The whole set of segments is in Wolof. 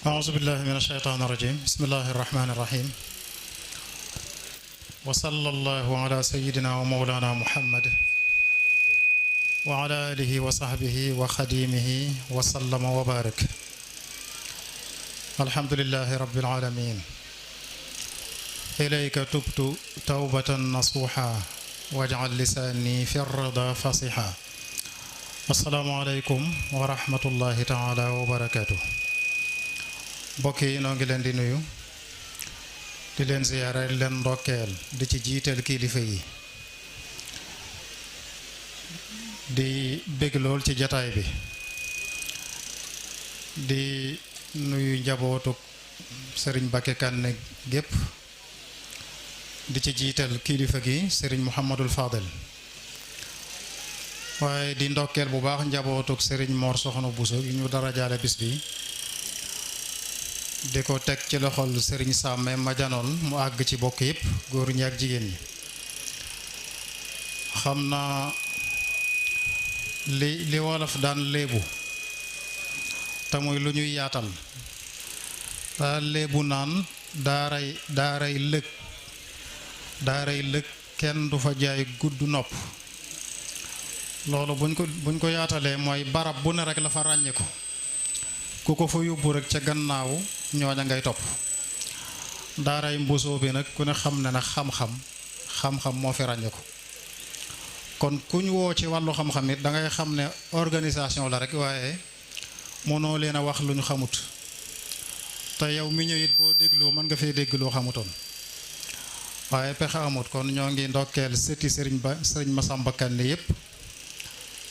أعوذ بالله من الشيطان الرجيم بسم الله الرحمن الرحيم وصلى الله على سيدنا ومولانا محمد وعلى آله وصحبه وخديمه وسلم وبارك الحمد لله رب العالمين إليك تبت توبة نصوحا واجعل لساني في الرضا فصيحا السلام عليكم ورحمة الله تعالى وبركاته mbokk yi noo ngi leen di nuyu di leen ziyaare leen ndokkeel di ci jiital kilifa yi di bég lool ci jataay bi di nuyu njabootu Serigne Bakke Kane gépp di ci jiital kilifa gi Serigne Mouhamadul Fadel waaye di ndokkeel bu baax njabootuk Serigne Mor Soxna Bousso yi ñu dara jaale bis bi di ko teg ci loxol Serigne Sàmme ma janoon mu àgg ci bokk yëpp góor ñi ak jigéen ñi xam naa li wolof daan léebu te muy lu ñuy yaatal daa léebu naan daaray lëg kenn du fa jaay gudd nopp loolu buñ ko yaatalee mooy barab bu ne rek la fa ràññi ko ku ko fa yóbbu rek ca gannaaw ñooña ngay topp daaray mbusoo bi nag ku ne xam ne na xam-xam moo fi ràññe ko kon ku ñu woo ci wàllu xam-xam it da ngay xam ne organisation la rek waaye mënoo leen a wax lu ñu xamut te yow mi ñëw it boo dégloo mën nga fee dégg loo xamutoon waaye pexe amut kon ñoo ngi ndokkeel sëti sëriñ Masamba Kane yépp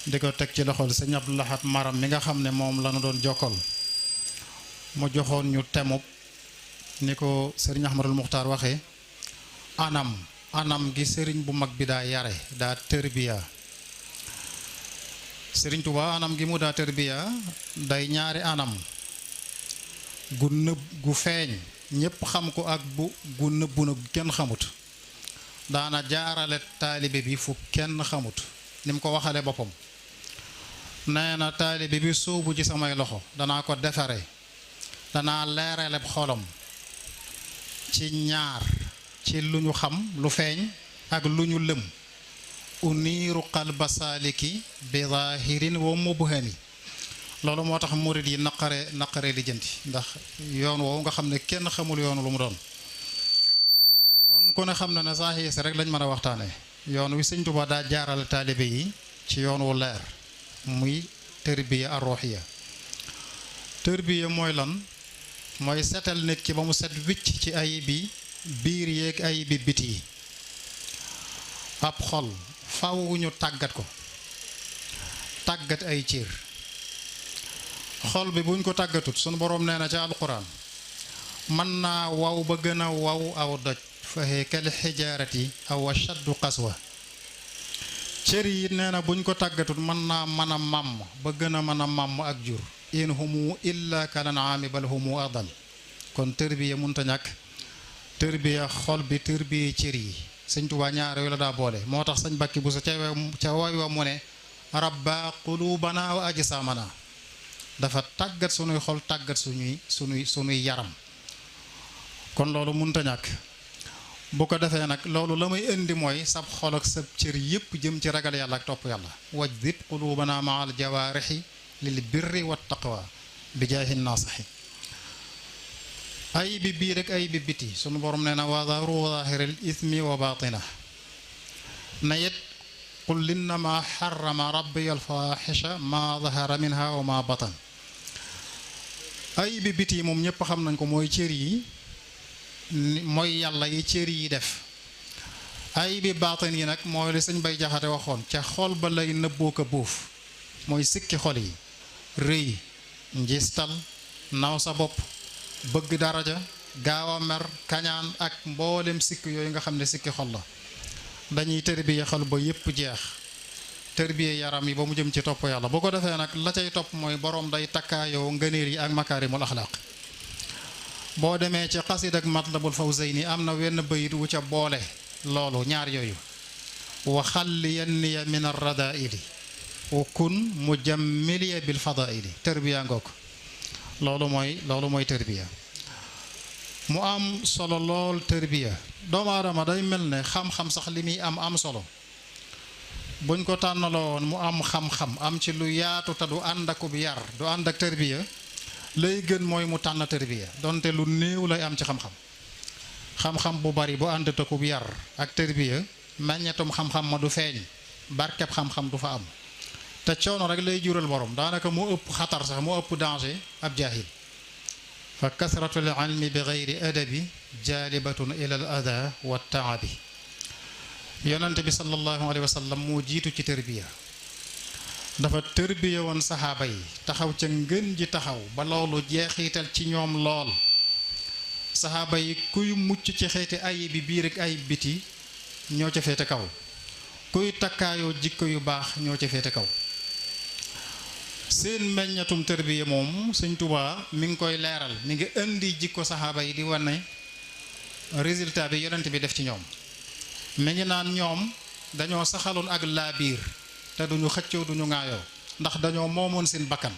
di ko teg ci loxol sëñ Abdou Lahad Maram mi nga xam ne moom la ñu doon jokkal mu joxoon ñu temub ni ko sëriñ Ahmadul Muxtaar waxee anam gi sëriñ bu mag bi daa yare daa tërbiya sëriñ Tuubaa anam gi mu daa tërbiya day ñaari anam gu nëbb gu feeñ ñépp xam ko ak gu nëbbu na kenn xamut daana jaarale taalibe bi fu kenn xamut ni mu ko waxale boppam nee na taalibe bi sóobu ci samay loxo danaa ko defare danaa leeraleb xolam ci ñaar ci lu ñu xam lu feeñ ak lu ñu lëm uniiru qalba saaliki bi zaahirin wa mubhami loolu moo tax murid yi naqare lijjanti ndax yoon woowu nga xam ne kenn xamul yoonu lu mu doon kon ku ne xam na ne saahir si rek lañ mën a waxtaane yoon wi Sëñ Tuubaa daa jaarale taalibe yi ci yoon wu leer muy tërbiya ar-ruhiyya tërbiya mooy lan mooy setal nit ki ba mu set wicc ci ayibi biir yeeg ayibi biti yi ab xol faw ñu tàggat ko tàggat ay cër xol bi buñ ko tàggatut sunu boroom nee na ca alquran mën naa waw ba gën a waw aw doj faxe kal xijaarati aw ashaddu qaswa cër yi nee na buñ ko tàggatut mën naa mën a màmm ba gën a mën a màmm ak jur in humu illa kalan'aami bal humu adal kon tërbiya munta ñàkk tërbiya xol bi tërbiya cër yi Sëñ Tuubaa ñaar yooyu la daa boole moo tax Sëñ Bakki bu sa ca woy wa mu ne rabba qulubana wa ajsamana dafa tàggat sunuy xol tàggat sunuy yaram kon loolu munta ñàkk bu ko defee nag loolu la muy indi mooy sab xol ak sab cër yépp jëm ci ragal yàlla ak topp yàlla wajdib qulubana ma al jawaarixi lil birri wa taqwa bi jaahi naasaxi ay bi bii rek ay bi biti sunu borom nee na wa daru zaahiril ismi wa baatina na it qul innama xarama rabbi alfaxisha ma dahara minha wa ma batan ay bi biti moom ñépp xam nañ ko mooy cër yi mooy yàlla yi cër yi def ay bi baatin yi nag mooy li sëñ Bay Jaxate waxoon ca xol ba lay nëbboo ko buuf mooy sikki xol yi rëy njistal naw sa bopp bëgg daraja gaaw a mer kañaan ak mboolem sikk yooyu nga xam ne sikki xol la dañuy tërbiye xol ba yépp jeex tërbiye yaram yi ba mu jëm ci topp yàlla boo ko defee nag la cay topp mooy boroom day takkaayoo ngëneel yi ak makaarimul axlaaq boo demee ci xasid ak matlabul fawzayni am na wenn bayit wu ca boole loolu ñaar yooyu wa xalliyanniya min arradaili wa kun mujammiliya bil fadaili tërbiya ngoog loolu mooy tërbiya mu am solo lool tërbiya doomu aadama day mel ne xam-xam sax li muy am solo buñ ko tànnaloo woon mu am xam-xam am ci lu yaatu te du ànd akub yar du ànd ak tërbiya lay gën mooy mu tànn tërbiya donte lu néew lay am ci xam-xam bu bari bu ànd akub yar ak tërbiya meññetum xam-xam ma du feeñ barkeb xam-xam du fa am te coono rek lay jural borom daanaka moo ëpp xatar sax moo ëpp danger ab jaahil fa kasratul ilmi bi gayri adabi jaalibatun ila al ada wa taabi yonante bi sallallahu alayhi wa sallam moo jiitu ci tërbiya dafa tërbiya woon saxaaba yi taxaw ca ngën ji taxaw ba loolu jeexital ci ñoom lool saxaaba yi kuy mucc ci xeeti ayib bi biir ak ayib biti ñoo ca féete kaw kuy takkaayoo jikko yu baax ñoo ca féete kaw seen meññatum tërbiya moom Sëñ Tuubaa mi ngi koy leeral mi ngi indi jikko saxaaba yi di wane résultat bi yonent bi def ci ñoom mi ngi naan ñoom dañoo saxaloon ak laabiir te duñu xëccoo duñu ŋaayoo ndax dañoo moomoon seen bakkan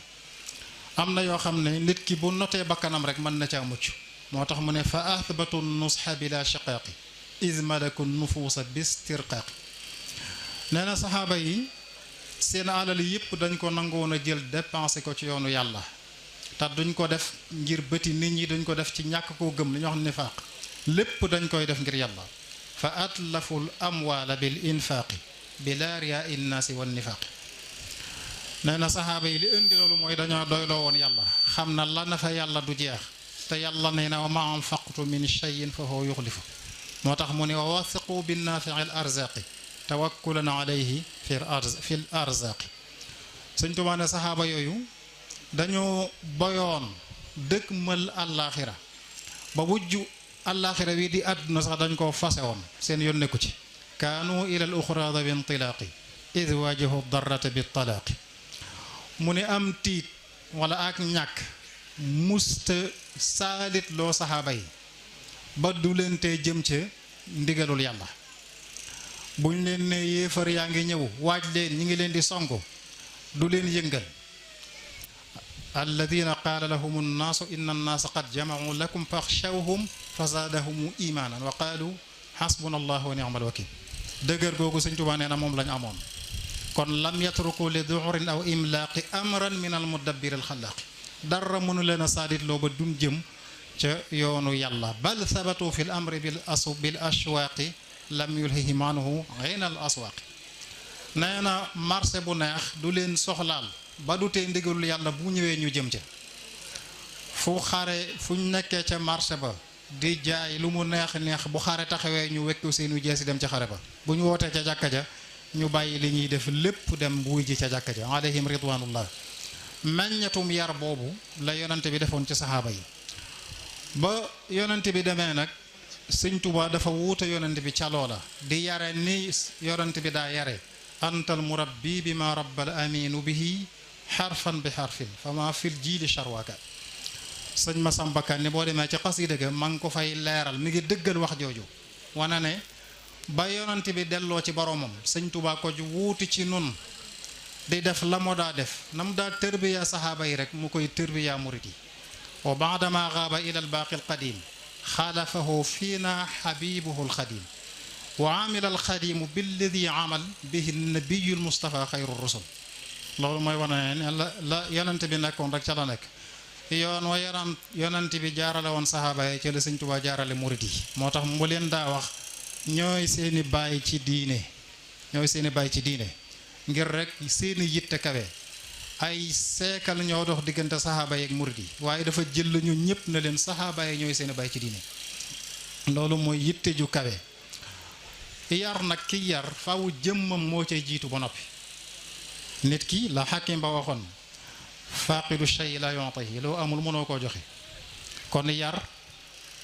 am na yoo xam ne nit ki bu notee bakkanam rek mën na caa mucc moo tax mu ne fa athbatu nusxa bila shiqaaqi iz malaku nufuusa bistirqaaqi nee na saxaaba yi seen alal yëpp dañ ko nangoon a jël dépensé ko ci yoonu yàlla te duñ ko def ngir bëti nit ñi duñ ko def ci ñàkk koo gëm li ñuy wax nifaaq lépp dañ koy def ngir yàlla fa atlaful amwaala bil infaaqi bila riyaa innaasi wan nifaaqi nee na saxaaba yi li indi loolu mooy dañoo doyloo woon yàlla xam na la na fa yàlla du jeex te yàlla nee na wa ma anfaqtu min shay'in fa huwa yuxlifu moo tax mu ne wa wathiqu bin naafi'i al arzaqi tawakkulan alayhi fil arzaqi Sëñ Tuubaa ne saxaaba yooyu dañoo boyoon dëkk mël àllaaxira ba wujju àllaaxira wi di àdduna sax dañ koo fase woon seen yoon nekku ci kaanu ilal uxraada bi intilaaqi id waajahu darrata bi talaaqi mu ne am tiit wala ak ñàkk musta saalit loo saxaaba yi ba du leen tee jëm ca ndigalul yàlla buñ leen ne yéefar yaa ngi ñëw waaj leen ñi ngi leen di songu du leen yëngal alladina qaala lahum nnaasu inna annaasa qad jamacuu lakum faxshawhum fa zaadahum imaanan wa qaalu xasbuna allah wa ni'mal wakiil dëgër googu Sëñ Tuubaa nee na moom lañ amoon kon lam yatruku li duxurin aw imlaaqi amran min al mudabbir al xalaaqi dara mënu leen a saadit loo ba dum jëm ca yoonu yàlla bal sabatu fi l amri bil ashwaaqi lam yulhihim anhu ayna al aswaaqi nee na marché bu neex du leen soxlaal ba du tee ndigalul yàlla bu ñëwee ñu jëm ca fuñ nekkee ca marché ba di jaay lu mu neex bu xare taxawee ñu wekku seenu jeesi dem ca xare ba bu ñu wootee ca jàkka ja ñu bàyyi li ñuy def lépp dem buy ji ca jàkka ja alayhim ridwanullah meññatum yar boobu la yonante bi defoon ci saxaaba yi ba yonante bi demee nag Sëñ Tuubaa dafa wuute yonante bi ca loola di yare ni yonante bi daa yare antal murabbi bi ma rabbal aminu bihi xarfan bi xarfin fa ma fil jiili charwaaka sëñ Masamba Kan ni boo demee ci xasida ga ma ngi ko fay leeral mi ngi dëggal wax jooju wana ne ba yonante bi delloo ci boromam Sëñ Tuubaa ko ju wuuti ci nun di def la mu daa def na mu daa tërbiya saxaaba yi rek mu koy tërbiya murit yi wa baadama gaaba ila albaaqi alqadim xaalafahu fiina xabibuhu alxadim wa amila alxadimu billadi amal bihi nabiyu almustafa xayru rusul loolu mooy wane ne la yonante bi nekkoon rek ca la nekk yoon wa yonante bi jaarale woon saxaaba yi ca la Sëñ Tuubaa jaarale murit yi moo tax mu leen daa wax ñooy seeni baay ci diine ngir rek seeni yitte kawe ay seekal ñoo dox diggante saxaaba yi ak murid yi waaye dafa jël ñu ñëpp na leen saxaaba yi ñooy seeni baay ci diine loolu mooy yitte ju kawe yar nag ki yar faw jëmmam moo cay jiitu ba noppi nit ki la xakim ba waxoon faaqidu shay la yu'tihi loo amul mënoo koo joxe kon yar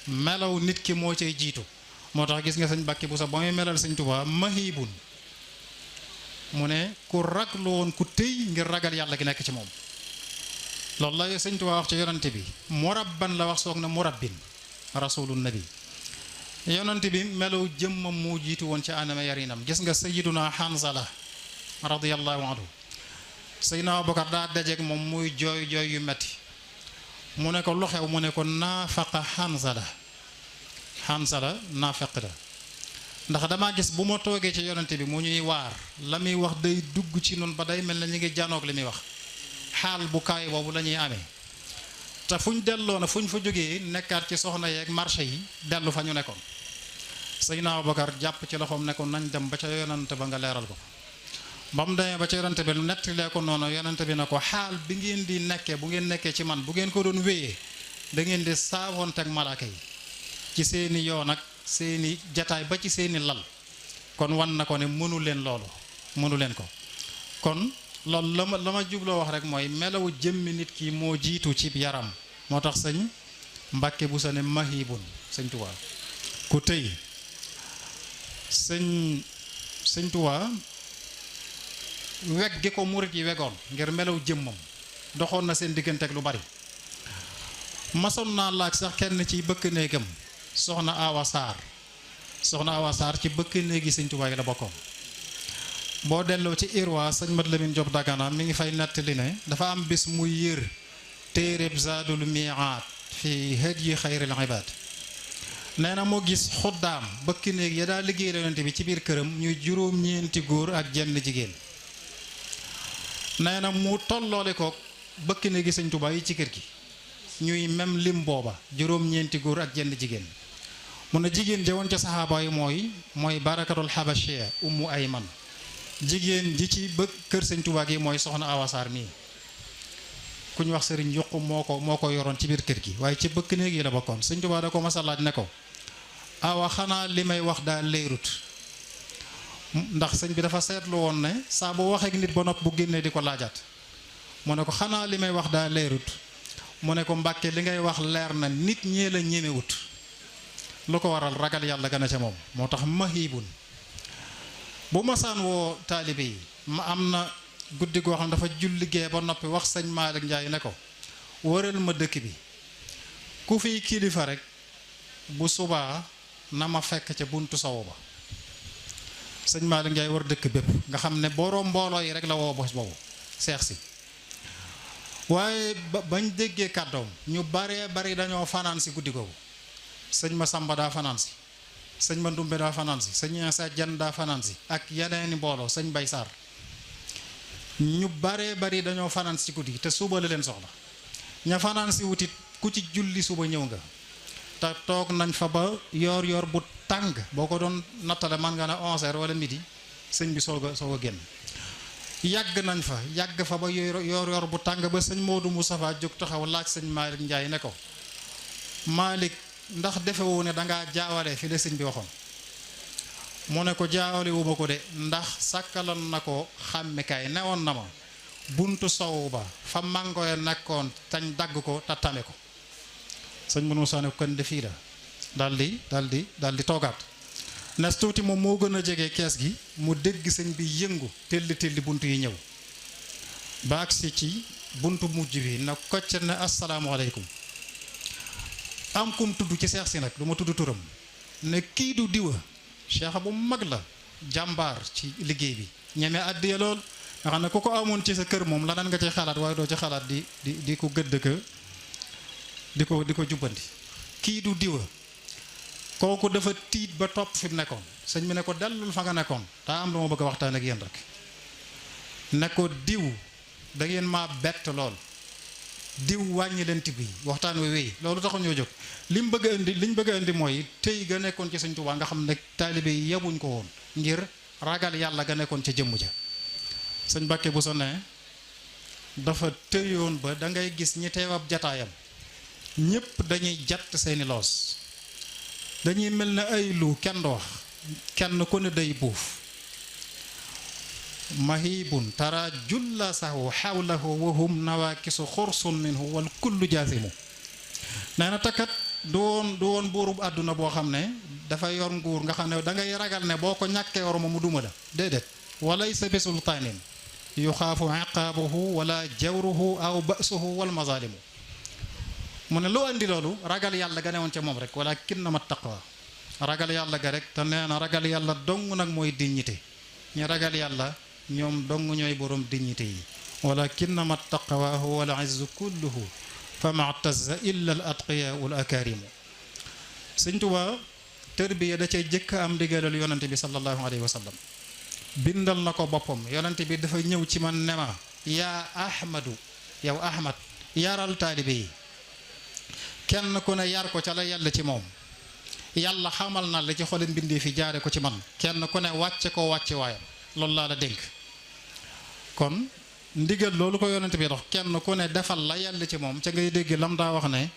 melaw nit ki moo cay jiitu moo tax gis nga sëñ Bàkki bu sax ba muy melal Sëñ Tuubaa mahibun mu ne ku raglu woon ku tëy ngir ragal yàlla gi nekk ci moom loolu la Sëñ Tuubaa wax ci yonante bi murabban la wax soog na murabbin rasulun nabi yonante bi melaw jëmmam moo jiitu woon ci anama yarinam gis nga sayiduna Hanzala radiyallahu anhu Seydina Abubakar daa dajeeg moom muy jooy yu metti mu ne ko lu xew mu ne ko naafaqa Hanzala naafeq la ndax damaa gis bu ma toogee ci yonente bi mu ñuy waar la muy wax day dugg ci nun ba day mel na ñu ngi janoog li muy wax xaal bu kaay boobu la ñuy amee te fu ñu delloo na fu ñu fa jógee nekkaat ci soxna yeeg marché yi dellu fa ñu nekkoon Seydina Abubakar jàpp ci loxoom ne ko nañ dem ba ca yonante ba nga leeral ko ba mu demee ba ca yonante bi nettalee ko noonu yonante bi ne ko xaal bi ngeen di nekkee bu ngeen nekkee ci man bu ngeen ko doon wéyee da ngeen di saafoonteeg malaaka yi ci seeni yoon ak seeni jataay ba ci seeni lal kon wan na ko ne mënu leen loolu mënu leen ko kon loolu la ma jubloo wax rek mooy melawu jëmmi nit ki moo jiitu ci yaram moo tax sëñ Mbàkke bu sa ne mahibun sëñ Tuubaa ku tëy sëñ Tuubaa weg gi ko murit yi wegoon ngir melaw jëmmam doxoon na seen diggante ak lu bari masoon naa laaj sax kenn ci bëkk néegam soxna Awa Sarr ci bëkk néegi sëñ Tuubaa yi la bokkoon boo delloo ci Irwa sëñ Mat Lamin Jóob Dagana mi ngi fay nettali ne dafa am bis muy yër téereb Zaadul Mi'aad fi hadyi xayril ibaad nee na moo gis xuddaam bëkk néeg ya daa liggéey yonent bi ci biir këram ñuy juróom-ñeenti góor ak jenn jigéen nee na mu tolloole ko bëkk néegi sëñ Tuubaa yi ci kër gi ñuy même lim booba juróom-ñeenti góor ak jenn jigéen mun na jigéen jawoon ca saxaaba yi mooy barakatul xabashiya ummu ayman jigéen ji ci bëgg kër sëñ Tuubaa gi mooy soxna Awa Sarr mii ku ñu wax sëriñ yuqu moo ko yoroon ci biir kër gi waaye ci bëkk néeg yi la bokkoon sëñ Tuubaa da ko mas a laaj ne ko awa xanaa li may wax daa leerut ndax sëñ bi dafa seetlu woon ne saa bu waxee ak nit ba nopp bu génnee di ko laajaat mu ne ko xanaa li may wax daa leerut mu ne ko Mbàkke li ngay wax leer na nit ñee la ñemewut lu ko waral ragal yàlla gën a ca moom moo tax mahibun bu masaan woo taalibe yi ma am na guddi goo xam dafa julligee ba noppi wax sëñ Malick Ndiaye ne ko wëral ma dëkk bi ku fiy kilifa rek bu subaa na ma fekk ca buntu sowu ba sëñ Malick Ndiaye war dëkk bépp nga xam ne boroom mbooloo yi rek la woo bos boobu seex si waaye bañ déggee kàddoom ñu baree bari dañoo fanaan si guddi googu sëñ ma Samba daa fanaan si sëñ ma Ndumbe daa fanaan si sëñ Insa Jan daa fanaan si ak yeneeni mbooloo sëñ Bay Sarr ñu baree bari dañoo fanaan si guddi te suba la leen soxla ña fanaan si wutit ku ci julli suba ñëw nga te toog nañ fa ba yor bu tàng boo ko doon nattale man nga ne 11h wala midi sëñ bi soog a génn yàgg nañ fa yàgg fa ba yor bu tàng ba sëñ Modou Moustapha jóg taxaw laaj sëñ Malick Ndiaye ne ko Malick ndax defewu ne dangaa jaawale fi de sëñ bi waxoon mu ne ko jaawale wu ma ko de ndax sàkkaloon na ko xàmmikaay newoon na ma buntu sowu ba fa màngoye nekkoon tañ dagg ko te tame ko sëñ Modou Moustapha ne ko kon de fii la daal di toogaat nes tuuti moom moo gën a jege kees gi mu dégg sëñ bi yëngu telli buntu yi ñëw ba agsi ci buntu mujj bi na kocc ne asalaamaaleykum am kum tudd ci seex si nag du ma tudd turam ne kii du diwa cheikh bu mag la jàmbaar ci liggéey bi ñeme àddiya lool nga xam ne ku ko amoon ci sa kër moom laneen nga ci xalaat waaye doo ci xalaat di ko gëdd ka di ko jubbanti kii du diwa kooku dafa tiit ba topp fi mu nekkoon sëñ bi ne ko dellul fa nga nekkoon daa am lu ma bëgg a waxtaan ak yéen rek ne ko diw da ngeen maa bett lool diw wàññi leen tibb yi waxtaan wi wéy loolu taxu ñoo jóg liñ bëgg a indi mooy tey ga nekkoon ci sëñ Tuubaa nga xam ne taalibe yi yebuñ ko woon ngir ragal yàlla ga nekkoon ca jëmm ja sëñ Mbàkke bu so ne dafa tëyoon ba da ngay gis ñi teew ab jataayam ñépp dañuy jatt seeni loos dañuy mel ne ay lu kenn du wax kenn ku ne day buuf mahibun tara julla sahu xawlahu wa hum nawaakisu xursun minhu wal kullu jaasimu nee na takkat du woon buurub àdduna boo xam ne dafa yor nguur nga xam ne da ngay ragal ne boo ko ñàkkee orma mu duma la déedéet walaysa bi sultaanin yuxaafu iqaabuhu wala jawruhu aw basuhu wal mazalimu mu ne loo andi loolu ragal yàlla ga newoon ca moom rek wala kinnama taqwa ragal yàlla ga rek te nee na ragal yàlla dong nag mooy dignité ñi ragal yàlla ñoom dong ñooy borom dignité yi wala kinnama taqwa huwa al izzu kulluhu fa ma'tazza illa al atqiyaa'u al akaarimu. Sëñ Tuubaa tërbiya da cay jëkk am digalal yonante bi sallallahu alayhi wa sallam, bindal na ko boppam. yonante bi dafa ñëw ci man ne ma yaa ahmadu, yow ahmad yaral taalibe yi, kenn ku ne yar ko ca la yàlla ci moom. yàlla xamal na la ci xoli mbindee fi jaare ko ci man, kenn ku ne wàcce ko wàcce waayam, loolu laa la dénk. kon ndigal loolu ko yonante bi dox, kenn ku ne defal la yàlla ci moom, ca ngay dégg lam daa wax ne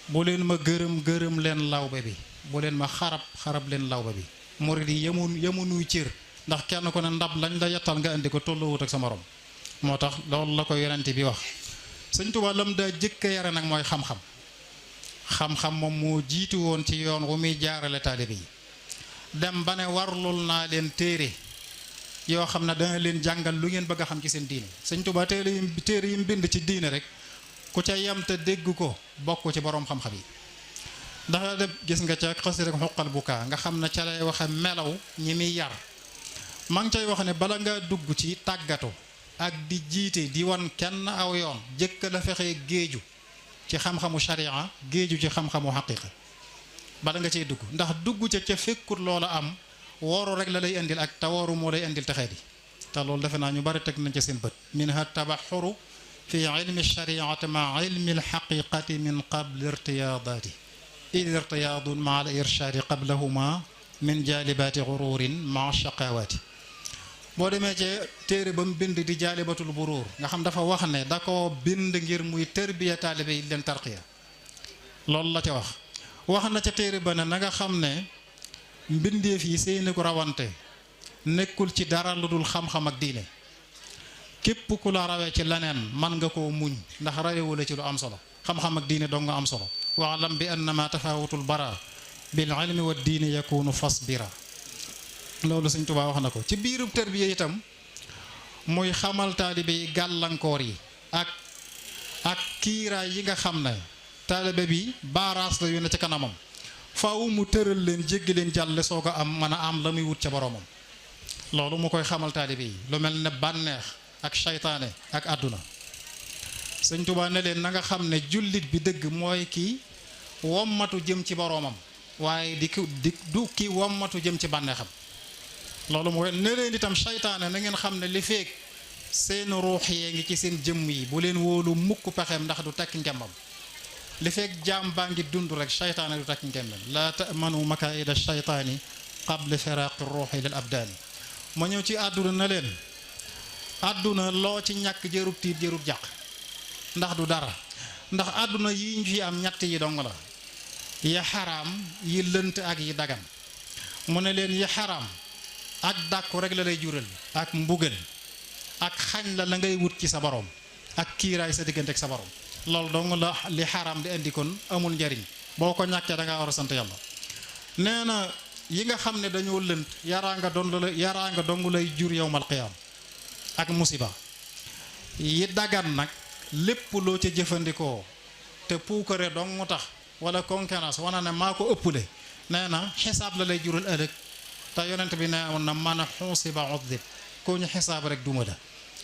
bu leen ma gërëm leen lawbe bi, bu leen ma xarab leen lawbe bi. murid yi yemunuy cër, ndax kenn ku ne ndab lañ la yettal nga indi ko tolloowut ak sa morom. moo tax loolu la ko yonante bi wax. Sëñ Tuubaa lam daa jëkk yare nag mooy xam-xam. xam-xam moom moo jiitu woon ci yoon wu muy jaarale taalibe yi, dem ba ne warlul naa leen téere yoo xam ne dana leen jàngal lu ngeen bëgg a xam ci seen diine. Sëñ Tuubaa téere yi mu bind ci diine rek ku ca yem te dégg ko bokk ci boroom xam-xam yi. dafa def gis nga ca xasi rek xuqal bu kaa nga xam ne ca lay waxe melaw ñi muy yar. maa ngi cay wax ne bala nga dugg ci tàggatu ak di jiite di wan kenn aw yoon, jëkk la fexe géeju ci xam-xamu sharia, géeju ci xam-xamu xaqiqa bala nga cey dugg. ndax dugg ca fekkut loola am wooru rek la lay indil, ak te wooru moo lay indil texee di. te loolu defe naa ñu bari teg nañ ca seen bët. minha tabaxuru fi ilmi shariati ma ilmi alxaqiqati min qabl irtiyaadaati id irtiyaadun ma al irshaadi qablahuma min jaalibaati gururin ma shaqawaati. boo demee ci téere ba mu bind di jaalibatul buruur nga xam dafa wax ne da ko bind ngir muy tërbiya taalibe yi leen tarqiya. loolu la ca wax na ca téere ba ne na nga xam ne mbindeef yi seeni ko rawante nekkul ci dara lu dul xam-xam ak diine. képp ku la rawee ci leneen man nga koo muñ, ndax rawewula ci lu am solo. xam-xam ak diine dong nga am solo. waalam bi annama tafawutul bara bil ilmi wa diine yakunu fasbira. loolu Sëñ Tuubaa wax na ko ci biirub tërbiya itam, muy xamal taalibe yi gàllankoor yi ak kiiraay yi nga xam ne taalibe bi baaraas la yu ne ci kanamam, faaw mu tëral leen jéggi leen jàlle soo ko am mën a am la muy wut ca boroomam. loolu mu koy xamal taalibe yi, lu mel ne bànneex ak saytaane ak àdduna. Sëñ Tuubaa ne leen na nga xam ne jullit bi dëgg mooy kii wommatu jëm ci boroomam, waaye du kii wommatu jëm ci bànneexam. loolu mooy ne leen itam saytaane na ngeen xam ne li feek seen ruux yee ngi ci seen jëmm yi, bu leen wóolu mukk pexeem, ndax du tekk ngembam. li feek jaam baa ngi dund rek saytaane du tekk ngembam. laa tamanu makaida saytaani qabla firaaqi ruuxi lil abdaani. ma ñëw ci àdduna na leen àdduna loo ci ñàkk jërub tiit jërub jàq, ndax du dara. ndax àdduna yi ñu fi am ñett yi dong la, yi xaraam, yi lënt ak yi dagan. mu ne leen yi xaraam ak dàkku rek la lay jural, ak mbugal, ak xañ la ngay wut ci sa borom, ak kiiraay sa diggante ak sa borom. loolu dong la li xaraam di indi, kon amul njariñ. boo ko ñàkkee da ngaa war a sant yàlla. nee na yi nga xam ne dañoo lënt yaraanga dong lay jur yowmal qiyaam ak musiba. yi dagan nag lépp loo ca jëfandikoo te puukare dong mu tax, wala concurrence wana ne maa ko ëppale, nee na xisaab la lay jural ëllëg. te yonent bi nee woon na man a xuusiba udib, koo ñu xisaab rek duma la.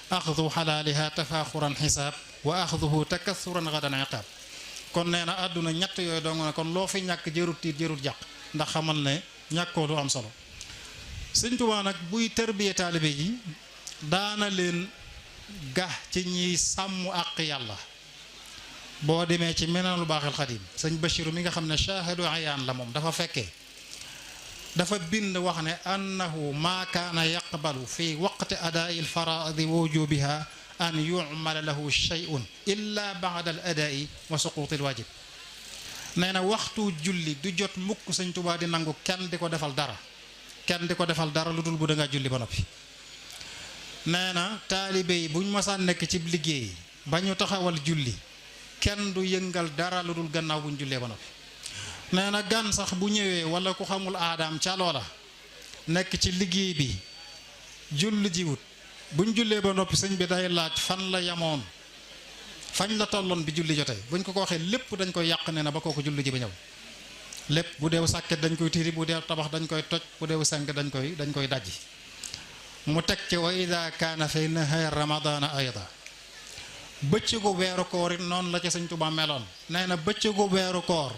axdu xalaaliha tafaaxuran xisaab wa axduhu takassuran gadan iqaab. kon nee na àdduna ñett yooyu dong na, kon loo fi ñàkk jërut tiit jërut jàq, ndax xamal ne ñàkkoo du am solo. Sëñ Tuubaa nag buy tërbiye taalibe yi daana leen gax ci ñiy sàmm àq yàlla. boo demee ci Minanul Baaxil Xadiim, sëñ Bachiru mi nga xam ne shaahidu ayaan la, moom dafa fekkee, dafa bind wax ne annahu maa kaana yaqbalu fi waqti adaa'i al-faraa'idi wa wujuubiha an yu'mala lahu shay'un illa ba'da al-adaa'i wa suquuti al-waajib. nee na waxtu julli du jot mukk Sëñ Tuubaa di nangu kenn di ko defal dara lu dul bu dangaa julli ba noppi. nee na taalibe yi buñ masaan nekk ci liggéey ba ñu taxawal julli, kenn du yëngal dara lu dul gannaaw buñ jullee ba noppi. nee na gan sax bu ñëwee wala ku xamul aadaam ca loola nekk ci liggéey bi julli jiwut, buñ jullee ba noppi sëñ bi day laaj fan la yamoon, fañ la tolloon bi julli jotee. buñ ko waxee lépp dañ koy yàq, nee na ba kooku julli ji ba ñëw. lépp bu deew sàkket dañ koy tiri, bu deew tabax dañ koy toj, bu deew sànk dañ koy dajji. mu teg ci wa ida kaana fi nahar ramadana ayda, bëccëgu weeru koor it noonu la ca sëñ Tuubaa meloon. nee na bëccëgu weeru koor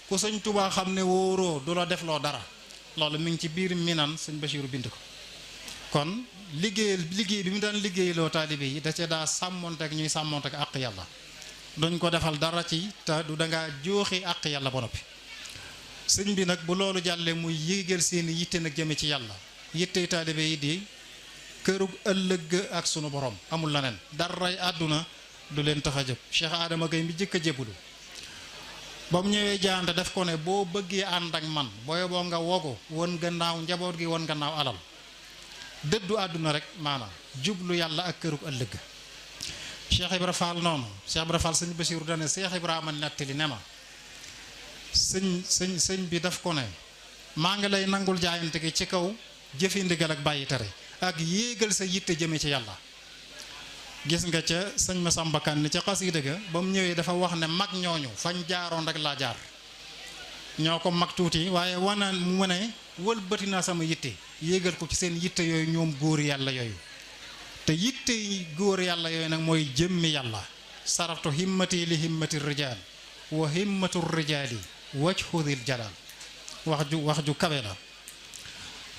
ku sëñ Tuubaa xam ne wóoroo du la def loo dara. loolu mi ngi ci biir Minan sëñ Basiiru bind ko. kon liggéey bi mu daan liggéeyloo taalibe yi da ca daa sàmmonteek ñuy sàmmonteek àq yàlla. duñ ko defal dara ci te du dangaa jooxi àq yàlla ba noppi. sëñ bi nag bu loolu jàllee muy yéegal seeni yitte nag jëme ci yàlla. yittey taalibe yi di kërug ëllëg ak sunu borom amul leneen daray àdduna du leen tax a jóg. Cheikh Adama Gaye mi jëkk a jébbalu ba mu ñëwee jaante def ko ne boo bëggee ànd ak man booy boo nga wogu won gannaaw njaboot gi won gannaaw alal dëddu àdduna rek maanaam jublu yàlla ak kërug ëllëg. Cheikh Ibra Fall noonu Cheikh Ibra Fall sëñ Basiiru dane Cheikh Ibrahima nettali ne ma sëñ bi daf ko ne maa ngi lay nangul jaayante gi ci kaw jëfi ndigal ak bàyyi tere ak yéegal sa yitte jëme ci yàlla. gis nga ca sëñ Masamba Kan ni ca xasida ga ba mu ñëwee dafa wax ne mag ñooñu fañ jaaroon rek laa jaar ñoo ko mag tuuti waaye wana mu ne wëlbati naa sama yitte yéegal ko ci seen yitte yooyu ñoom góor yàlla yooyu. te yitte yi góor yàlla yooyu nag mooy jëmmi yàlla. saraftu himmati li himmati rijaal wa himmatu rijaali wajhu dil jalaal. wax ju kawe la.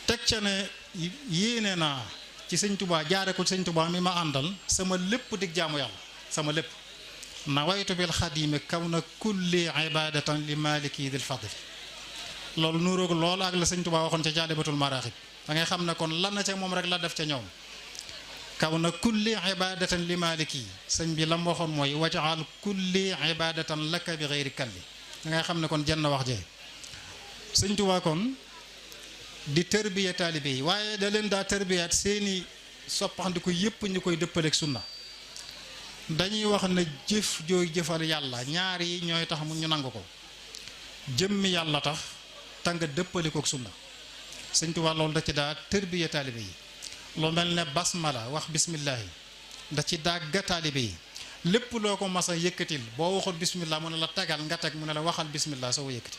teg ca ne yéene naa ci sëñ Tuubaa jaare ko ci sëñ Tuubaa mi ma àndal sama lépp dig jaamu yàlla sama lépp. nawaytu bil xadimi kaw na kulli ibadatan li maliki dil fadl. loolu nuróog loolu ak la sëñ Tuubaa waxoon ca jaalibatul maraaxib da ngay xam ne kon lan na ca moom rek la def ca ñoom. kaw na kulli ibadatan li maliki sëñ bi la mu waxoon mooy wajaal kulli ibadatan laka bi xeyri kalli da ngay xam ne kon jenn wax jee sëñ Tuubaa kon di tërbiya taalibe yi waaye da leen daa tërbiyaat seeni soppaxandiku yépp ñu koy dëppaleeg sunna. dañuy wax ne jëf jooy jëfal yàlla ñaar yi ñooy tax mu ñu nangu ko jëmmi yàlla tax te nga dëppalikook sunna. sëñ Tuubaa loolu da ci daa tërbiya taalibe yi. loo mel ne basmala wax bismillahi da ci dàgga taalibe yi lépp loo ko mas a yëkkatil boo waxul bismillah mu ne la tegal nga teg mu ne la waxal bismillah soo yëkkati.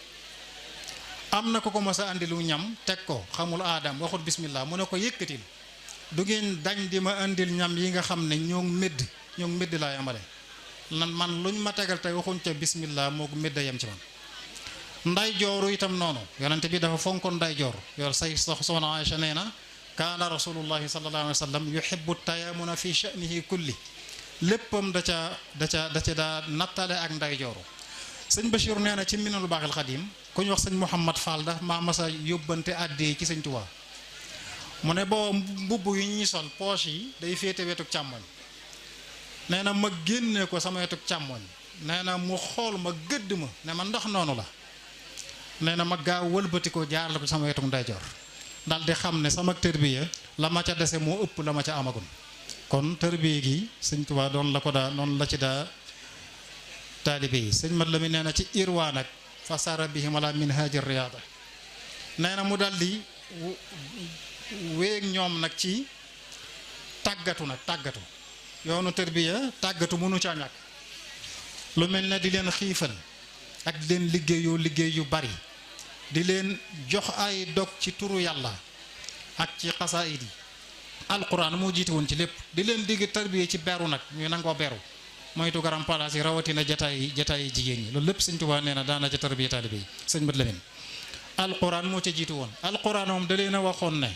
am na ko ko mas a andi lu ñam teg ko xamul aadam waxul bismillah mu ne ko yëkkatil du ngeen dañ di ma andil ñam yi nga xam ne ñoo médd laa yamale man luñ ma tegal tey waxuñ ca bismillah moo ko médd yem ci man. nday jooru itam noonu yonente bi dafa fonkoon nday joor yor say soxna Aïcha nee na kaana rasulullahi sallallahu alayhi wa sallam yuhibbu tayamuna fi sha'nihi kulli léppam da ca daa nattale ak nday jooru. sëñ Bachir nee na ci Minanul Baaxil Xadim ku ñu wax sëñ Mouhamad Fall da maa masa yóbbante àddee ci sëñ Tuubaa mu ne boo mbubb yi ñuy sol poche yi day féete wetuk càmmoñ. nee na ma génne ko sama wetuk càmmoñ nee na mu xool ma gëdd ma ne ma ndax noonu la. nee na ma gaaw wëlbati ko jaar la ko sama wetuk ndeyjoor dal di xam ne sama tërbiya la ma ca dese moo ëpp la ma ca amagun. kon tërbiya gi sëñ Tuubaa doon la ko daa noonu la ci daa taalibe yi. sëñ mat la mi nee na ci irwaa nag fa sara bihim ala minhaji riyaada nee na mu dal di wéeg ñoom nag ci tàggatu yoonu tërbiya tàggatu mënu caa ñàkk. lu mel ne di leen xiifal ak di leen liggéey yu bari di leen jox ay dog ci turu yàlla ak ci xasaayid yi. alquran moo jiite woon ci lépp di leen digg tarbiya ci beru nag ñuy nangoo beru moytu garam palaas yi rawatina jataay yi jigéen ñi loolu lépp sëñ Tuubaa nee na daana ca tarbiya taalibe yi sëñ Mat Lamin. alquran moo ca jiitu woon. alquran moom da leen a waxoon ne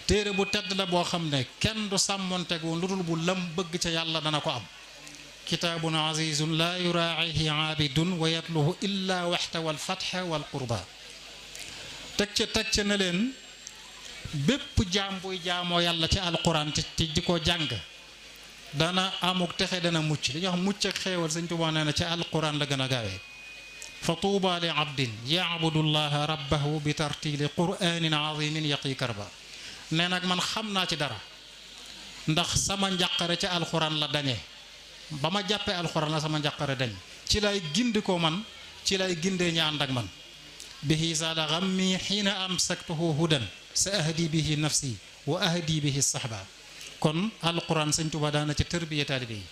téere bu tedd la boo xam ne kenn du sàmmonteeg woon lu dul bu lam bëgg ca yàlla dana ko am. kitaabun azizun laa yuraa'ihi aabidun wa yatluhu illa waxta wal fatxa wal qurba. teg ca ne leen bépp jaam buy jaamoo yàlla ci alquran te di ko jàng dana amuk texe dana mucc. dañuy wax mucc ak xéewal sëñ Tuubaa nee na ci alquran la gën a gaawee. fa tuuba li abdin yaabudu llaha rabbahu bi tartili quranin azimin yaqi karba. nee nag man xam naa ci dara ndax sama njàqare ci alquran la dañee ba ma jàppee alquran la sama njàqare dañ ci lay gindi ko man ci lay gindee ña ànd ak man. bihi saada xammi xiina amsaktuhu hudan sa ahdi bihi nafsi wa ahdi bihi sahba. kon alquran sëñ Tuubaa daana ci tërbiya taalibe yi.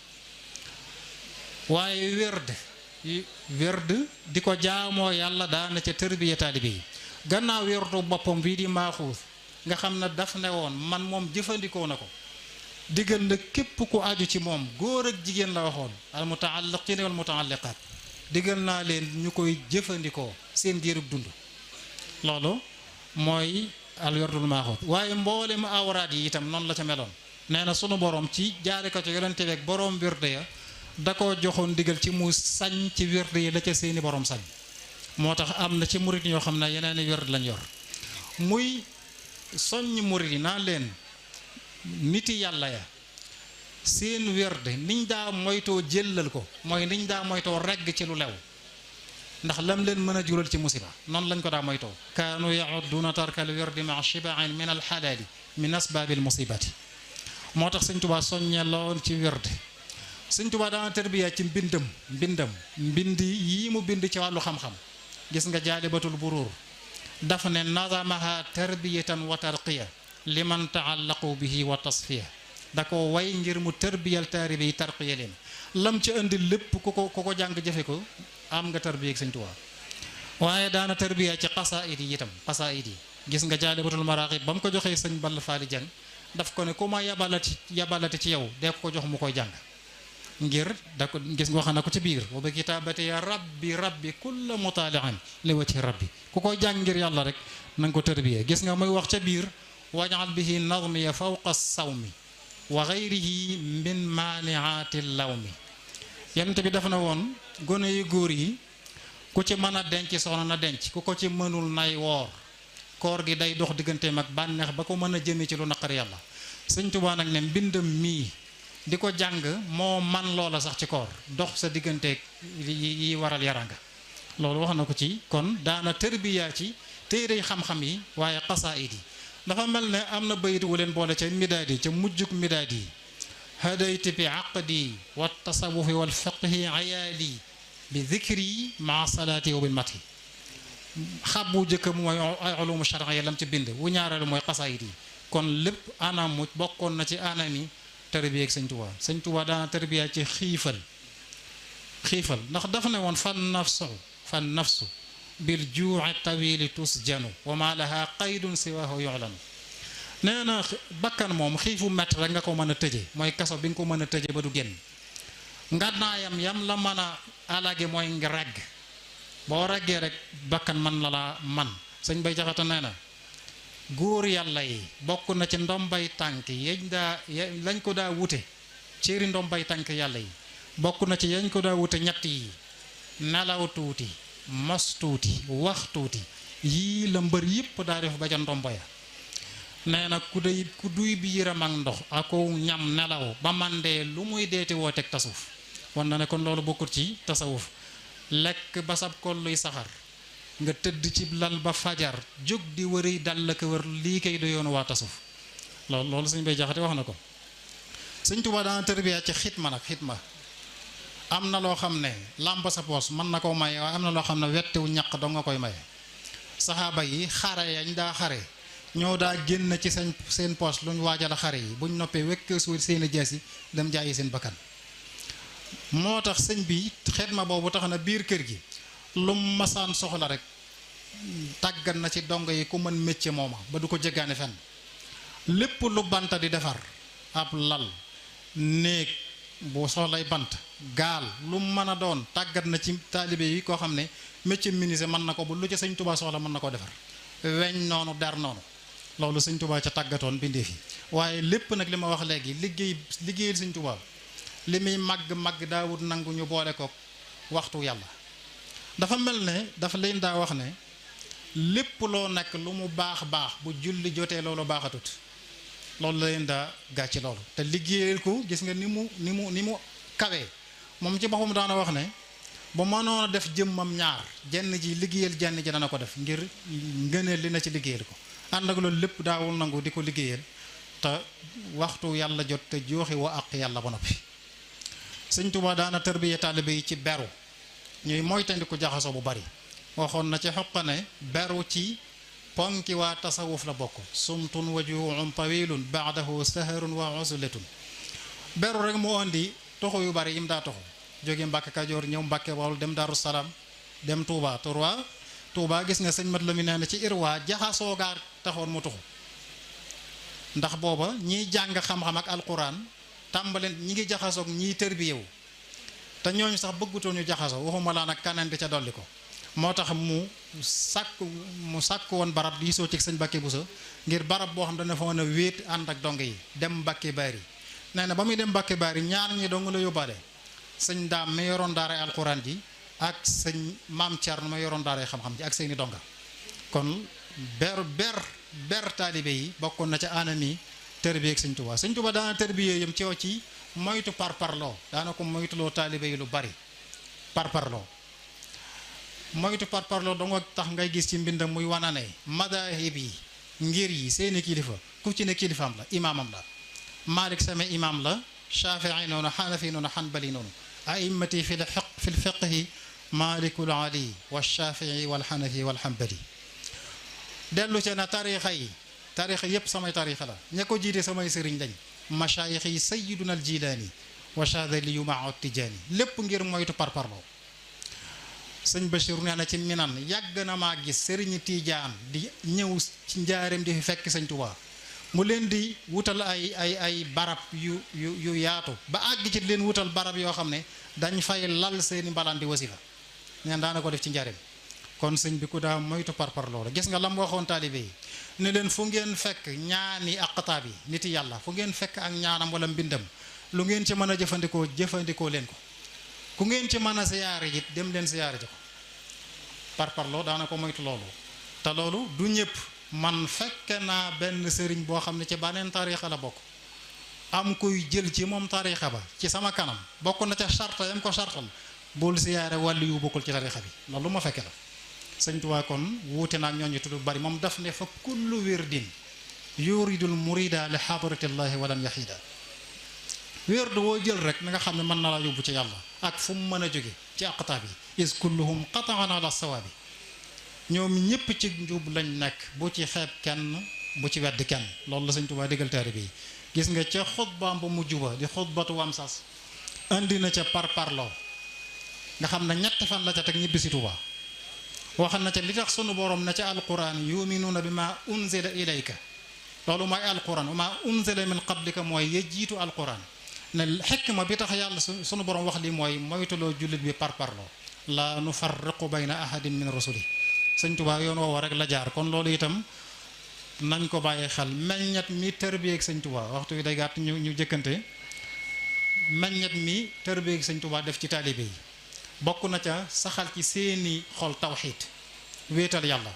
waaye werd di ko jaamoo yàlla daana ca tërbiya taalibe yi. gannaaw werdu boppam bii di maaxuus nga xam ne daf ne woon man moom jëfandikoo na ko digal na képp ku aju ci moom góor ak jigéen la waxoon al mutaalliqiina wal mutaalliqaat digal naa leen ñu koy jëfandikoo seen diirub dund loolu mooy al werdul maaxuut waaye mboolem awraat yi itam noonu la ca meloon nee na sunu borom ci jaare ko ci yonente beeg borom wérde ya da koo joxoon digal ci mu sañ ci wérde yi la ca seeni borom sañ moo tax am na ci murit ñoo xam ne yeneen i wérde lañ yor muy soññ murit yi naan leen niti yàlla ya seen wérde niñ daa moytoo jëllal ko mooy niñ daa moytoo regg ci lu lew ndax lam leen mën a jural ci musiba noonu lañ ko daa moytoo kaanu yaudduuna tarkal wirdi maa shibain min alxalaali min asbaabil musibati moo tax sëñ Tuubaa soññee loon ci wirde sëñ Tuubaa daana tarbiya ci mbind yii mu bind ci wàllu xam-xam gis nga jaalibatul buruur dafa ne nazamaha tarbiyatan wa tarqiya liman taallaqu bihi wa tasfiya da ko way ngir mu tarbiyal taaribe yi tarqiya leen lam ci indi lépp ku ko jàng jëfe ko am nga tarbiya ak sëñ Tuubaa waaye daana tarbiya ci xasaayid yi itam xasaayid yi gis nga jaalibatul maraaxib ba mu ko joxee sëñ Balla Faali Jang daf ko ne ku ma yabalati ci yow dee ko jox mu koy jàng ngir da ko gis nga wax na ko ci biir wa bi kitaabati ya rabbi kulla mutaaliin li wajhi rabbi ku koy jàng ngir yàlla rek na nga ko tarbiyee gis nga muy wax ca biir wajal bihi nadmiya fawqa sawmi wa gayrihi min maaniaati lawmi yonent bi dafa na woon gone yu góor yi ku ci mën a denc soxna na denc ku ko ci mënul nay woor koor gi day dox digganteem ak bànneex ba ko mën a jëme ci lu naqar yàlla sëñ Tuubaa nag ne mbindam mii di ko jàng moo man loola sax ci koor dox sa digganteeg yi waral yaranga loolu wax na ko ci kon daana tërbiya ci téere xam-xam yi waaye xasaayid yi dafa mel ne am na bayit wu leen boole ca midaad yi ca mujjuk midaad yi hadayti bi aqdi wa tasawufi wal fiqhi ayaali bi dhikri maa salaati wa bil mati xabbu jëkk mooy ay ulumu shar'iyya lam ci bind wu ñaareelu mooy xasaayid yi kon lépp anam mu bokkoon na ci anam yi tarbiya ak sëñ Tuubaa daana tarbiya ci xiifal ndax dafa ne woon fan nafsu bil juu'i tawili tusjanu wa ma laha qaydun siwahu yu'lanu nee na bakkan moom xiifu mett rek nga ko mën a tëje mooy kaso bi nga ko mën a tëje ba du génn ngànnaayam yam la mën a alage mooy nga regg boo reggee rek bakkan man la laa man sëñ Bay Jaxate nee na góor yàlla yi bokk na ci ndombay tànk lañ ko daa wute céeri ndombay tànk yàlla yi bokk na ci yañ ko daa wute ñett yi nelaw tuuti mos tuuti wax tuuti yii la mbër yépp daa def ba ca ndombo ya nee na ku duy biiram ak ndox ako ñam nelaw ba man dee lu muy deeti woo teg tasawuf wan na ne kon loolu bokkut ci tasawuf lekk ba sab kolluy saxar nga tëdd ci lal ba fajar jóg di wëri dal la ko wër lii kay du yoonu waa tasawuf loolu sëñ Bay Jaxate wax na ko sëñ Tuubaa daana tërbiya ci xitma am na loo xam ne làmb sa poos mën na koo maye waaye am na loo xam ne wettiwu ñaq doo nga koy maye saxaaba yi xare yañ daa xare ñoo daa génn ci seen poos luñ waajal xare yi buñ noppee wekk suur seeni jees yi dem jaayi seen bakkan moo tax sëñ bi xidma boobu tax na biir kër gi lu masaan soxla rek tàggat na ci dongo yi ku mën métier mooma ba du ko jéggaane fenn lépp lu banta di defar ab lal néeg bu soxlay bant gaal lu mën a doon tàggat na ci taalibe yi koo xam ne métier menuisier mën na ko bu lu ca sëñ Tuubaa soxla mën na ko defar weñ noonu der noonu loolu sëñ Tuubaa ca tàggatoon bindee fi waaye lépp nag li ma wax léegi liggéeyal sëñ Tuubaa li muy màgg daawut nangu ñu boole ko waxtu yàlla dafa mel ne dafa leen daa wax ne lépp loo nekk lu mu baax bu julli jotee loolu baaxatut loolu la leen daa gàcci loolu te liggéeyal ko gis nga ni mu kawee moom ci boppam daana wax ne ba mënoon a def jëmmam ñaar jenn ji liggéeyal jenn ji dana ko def ngir ngëneel li na ci liggéeyal ko ànd ak loolu lépp daawul nangu di ko liggéeyal te waxtu yàlla jot te jooxi wa ak yàlla ba noppi sëñ Tuubaa daana tarbiya taalibe yi ci beru ñuy moytandiku jaxasoo bu bari waxoon na ci xoqa ne beru ci ponki waa tasawuf la bokk sumtun wajuhum tawilun baadahu saharun wa uzlatun beru rek mu andi toxu yu bari yim daa toxu jóge Mbàkke Kajoor ñëw Mbàkke Bawol dem Daaru Salaam dem Touba Touba gis nga sëñ mat la mi nee na ci irwa jaxasoo gaa taxoon mu toxu ndax booba ñiy jàng xam-xam ak alquran tàmbaleen ñi ngi jaxasoog ñiy tërbiyewu te ñooñu sax bëggutoon ñu jaxasoo waxuma laa nag kaneen di ca dolli ko moo tax mu sàkk woon barab di soo ci sëñ Mbàkke Buso ngir barab boo xam dana fa mën a wéet ànd ak dong yi dem Mbàkke Baari nee na ba muy dem Mbàkke Baari ñaar ñi dong la yóbbaale sëñ daam mi yoroon daaray alquran ji ak sëñ maam Thierno ma yoroon daaray xam-xam ji ak seeni donga kon ber taalibe yi bokkoon na ca anami tërbiye ak sëñ Tuubaa sëñ Tuubaa daana tërbiye yam ci moytu parparloo daana ko moytuloo taalibe yi lu bari parparloo moytu parparloo danga tax ngay gis ci mbindam muy wanane madaahib yi ngir yi seeni kilifa ku ci ne kilifaam la imaamam la Malik sama imaam la Shafii noonu Xanafi noonu Xanbali noonu a'immati fi lfiqhi Malikul Ali wa Shafii wal Xanafi wal Xanbali dellu ci na tariixa yépp samay tariixa la ña ko jiite samay sëriñ lañ machaayix yi sayiduna al jilaani wa chadaliyu maa tijaani lépp ngir moytu parparloo sëñ Bachir nee na ci minan yàgg na maa gis sëriñi tiijaan di ñëw ci njaareem di fi fekk sëñ Tuubaa mu leen di wutal ay barab yu yaatu ba àgg ci leen wutal barab yoo xam ne dañ fay lal seeni mbalaan di wasifa neen daana ko def ci njaareem kon sëñ bi ku daa moytu parparloo la gis nga lam waxoon taalibe yi ne leen fu ngeen fekk ñaani aqtaab yi niti yàlla fu ngeen fekk ak ñaanam wala mbindam lu ngeen ci mën a jëfandikoo leen ko ku ngeen ci mën a siyaare it dem leen siyaare ji ko parparloo daana ko moytu loolu te loolu du ñëpp man fekk naa benn sëriñ boo xam ne ci baneen tariixa la bokk am kuy jël ci moom tariixa ba ci sama kanam bokk na ca sarta yam ko sartal bul siyaare wàllu yu bokkul ci tariixa bi loolu ma fekke la sëñ Tuubaa kon wuute naag ñooñu tudd bari moom daf ne fa kullu wirdin yuridul murida li xadratillahi walam yaxida wérdu woo jël rek na nga xam ne mën na la yóbbu ci yàlla ak fu mu mën a jóge ci aqtaab yi is kulluhum qataan ala sawaabi ñoom ñépp ci njub lañ nekk bu ci xeeb kenn bu ci wedd kenn loolu la sëñ Tuubaa déggal taalibe yi gis nga ca xutbaam ba mujj ba di xutbatu wam sas andi na ca parparloo nga xam ne ñetti fan la ca teg ñibbi si Tuubaa waxal na ca li tax sunu borom na ca alquran yuminuuna bi ma unzila ilayka loolu mooy alquran wa ma unzila min qablika mooy ya jiitu alquran ne xikma bi tax yàlla sunu borom wax li mooy moytuloo jullit bi parparloo la nufarriqu bayna ahadin min rusuli sëñ Tuubaa yoon woowa rek la jaar kon loolu itam nañ ko bàyyi xel meññet mi tërbiyeeg sëñ Tuubaa waxtu wi day gàtt ñu jëkkante meññet mi tërbiyeeg sëñ Tuubaa def ci taalibe yi bokk na ca saxal ci seeni xol tawxiid wéetal yàlla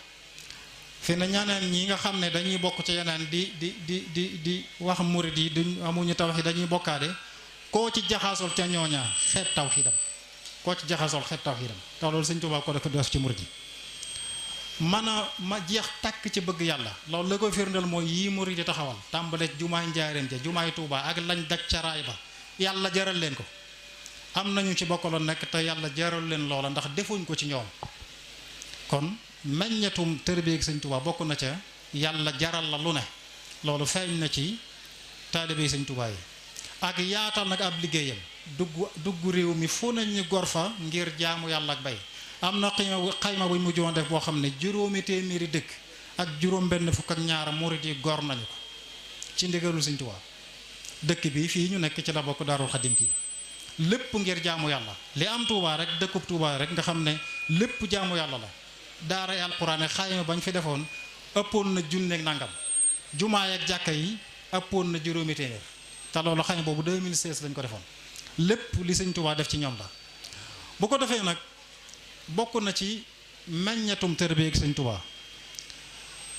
fi na ñaneen ñi nga xam ne dañuy bokk ci yeneen di wax murid yi duñ amuñu tawxiid dañuy bokkaade koo ci jaxaasol ca ñooña xeet tawxiidam te loolu sëñ Tuubaa ko def ci murid yi ma jeex tàkk ci bëgg yàlla loolu la koy firndeel mooy yii murid yi taxawal tàmbale jumaay njaareem ja jumaay Tuubaa ak lañ daj ca raay ba yàlla jaral leen ko am nañu ci bokkaloon nekk te yàlla jaral leen loola ndax defuñ ko ci ñoom kon meññetum tërbiyeeg sëñ Tuubaa bokk na ca yàlla jaral la lu ne loolu feeñ na ci taalibe sëñ Tuubaa yi ak yaatal nag ab liggéeyam dugg réew mi fu nañ ñu gor fa ngir jaamu yàlla ak bay am na xayma buñ mujjoon def boo xam ne juróomi téeméeri dëkk ak juróom benn fukk ak ñaar murid yi gor nañu ko ci ndigalul sëñ Tuubaa dëkk bi fii ñu nekk ci la bokk Daarul Xadim kii lépp ngir jaamu yàlla li am Tuubaa rek dëkkub Tuubaa rek nga xam ne lépp jaamu yàlla la daaray alquran xayma bañ fi defoon ëppoon na junneeg nangam jumaa ak jàkka yi ëppoon na juróomi téeméer te loolu xayma boobu 2016 lañ ko defoon lépp li sëñ Tuubaa def ci ñoom la bu ko defee nag bokk na ci meññetum tërbiyeeg sëñ Tuubaa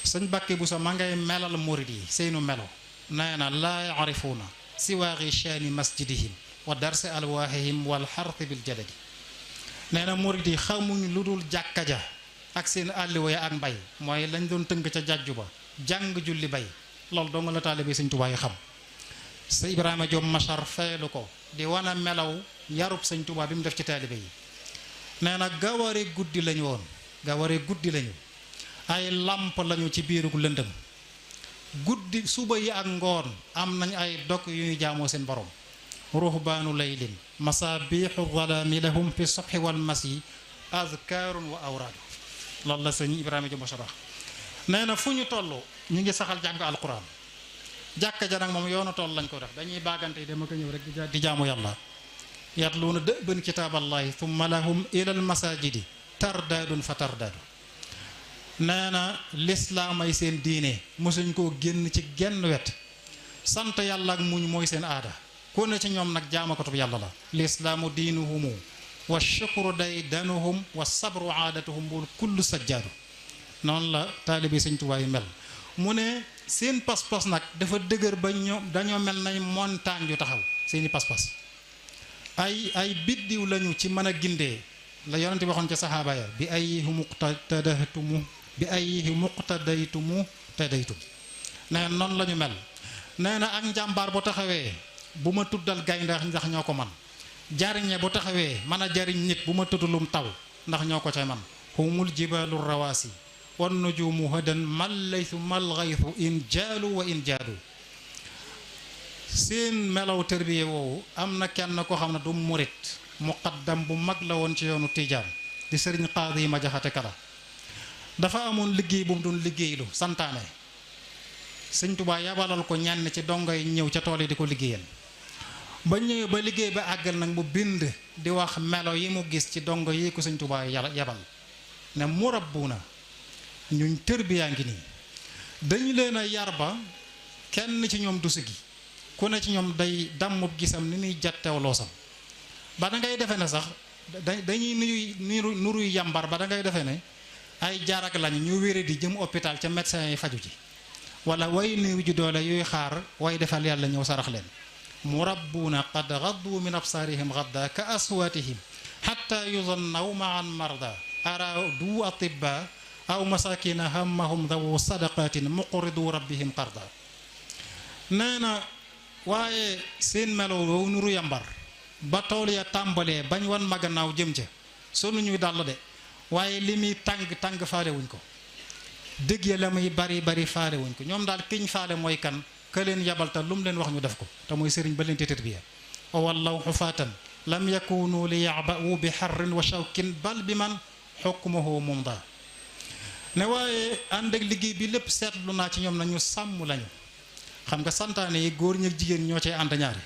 sëñ Mbàkke Buso ma ngay melal murid yi seenu melo nee na laa yaarifuuna siwaari shaani masjidihim wa darsi alwaahihim wal xarti bil jaladi nee na murid yi xamuñ lu dul jàkka ja ak seen àlliwa ya ak mbay mooy lañ doon tënk ca jàjju ba jàng julli bay loolu dong la taalibe sëñ Tuubaa yi xam sa Ibrahima Diop Machar feelu ko di wana melaw yarub sëñ Tuubaa bi mu def ci taalibe yi nee na gaware guddi lañu woon gaware guddi lañu ay làmp lañu ci biiru lëndëm guddi suba yi ak ngoon am nañ ay dog yu ñu jaamoo seen borom ruhbaanu laylin masaabiixu zalaami lahum fi subhi wal masi azkaarun wa awraadu loolu la sëñ Ibrahima Diop Machar wax nee na fu ñu toll ñu ngi saxal jàng alquran jàkka ja nag moom yoonu tool lañ ko def dañuy baagante dama ko ñëw rek di jaamu yàlla yatluuna dëban kitaaballahi thumma lahum ilal masajidi tardaadun fa tardaadu nee na lislaam ay seen diine mosuñ koo génn ci genn wet sant yàlla ak muñ mooy seen aada ku ne ci ñoom nag jaamakatub yàlla la lislaamu diinuhumu wa shukru daydanuhum wa sabru aadatuhum bul kullu sajjaadu noonu la taalibi Sëñ Tuubaa yi mel mu ne seen pas-pas nag dafa dëgër ba ñoom dañoo mel nañ montagne yu taxaw seeni pas-pas ay biddiw lañu ci mën a gindee la yonente waxoon ca saxaaba ya bi ayyihi muqtadaytumu tadaytum nee na noonu la ñu mel nee na ak njàmbaar bu taxawee bu ma tuddal gaynde ndax ñoo ko man jariñe bu taxawee mën a jariñ nit bu ma tuddalum taw ndax ñoo ko ca man humul jibalu rawaasi wan nujumu hadan mal laysu mal ghaythu in jaalu wa in jaadu seen melaw tërbiye woowu am na kenn koo xam ne du murit muqaddam bu mag la woon ci yoonu Tijaan di sëriñ Qaadi ma jaxate kala dafa amoon liggéey bu mu doon liggéeylu santaane Sëñ Tuubaa yabalal ko ñenn ci dongo yi ñëw ca tool yi di ko liggéeyal ba ñëwee ba liggéey ba àggal nag mu bind di wax melo yi mu gis ci dongo yi ko Sëñ Tuubaa yabal ne murabbuuna ñuñ tërbiyaa ngi nii dañu leen a yar ba kenn ci ñoom du sigi ku ne ci ñoom day dammub gisam ni muy jattew loosam ba da ngay defe ne sax dañuy nuruy yambar ba da ngay defe ne ay jarak lañu ñu wéré di jëm hôpital ca médecin yi faju ji wala way néew ji doole yuy xaar way defal yàlla ñëw sarax leen murabbuuna qad gaddu min absaarihim gadda ka aswaatihim xatta yuzannaw maan marda araadu atibba aw masakina hammahum dawu sadaqatin muqridu rabbihim qarda nee na waaye seen melo wow nuru yambar ba tool ya tàmbalee bañ wan ma gannaaw jëm ca sonu ñuy dàll de waaye li muy tàng faale wuñ ko dëgg ya la muy bari faale wuñ ko ñoom daal kiñ faale mooy kan ka leen yabal te lu mu leen wax ñu def ko te mooy sëriñ ba leen te tarbiya wallaw xufaatan lam yakunu li ya'ba'u bi harrin wa shawkin bal bi man hukmuhu mumda ne waaye ànd ak liggéey bi lépp seetlu naa ci ñoom na ñu sàmm lañu xam nga santaane yi góor ñi ak jigéen ñoo cee ànd ñaari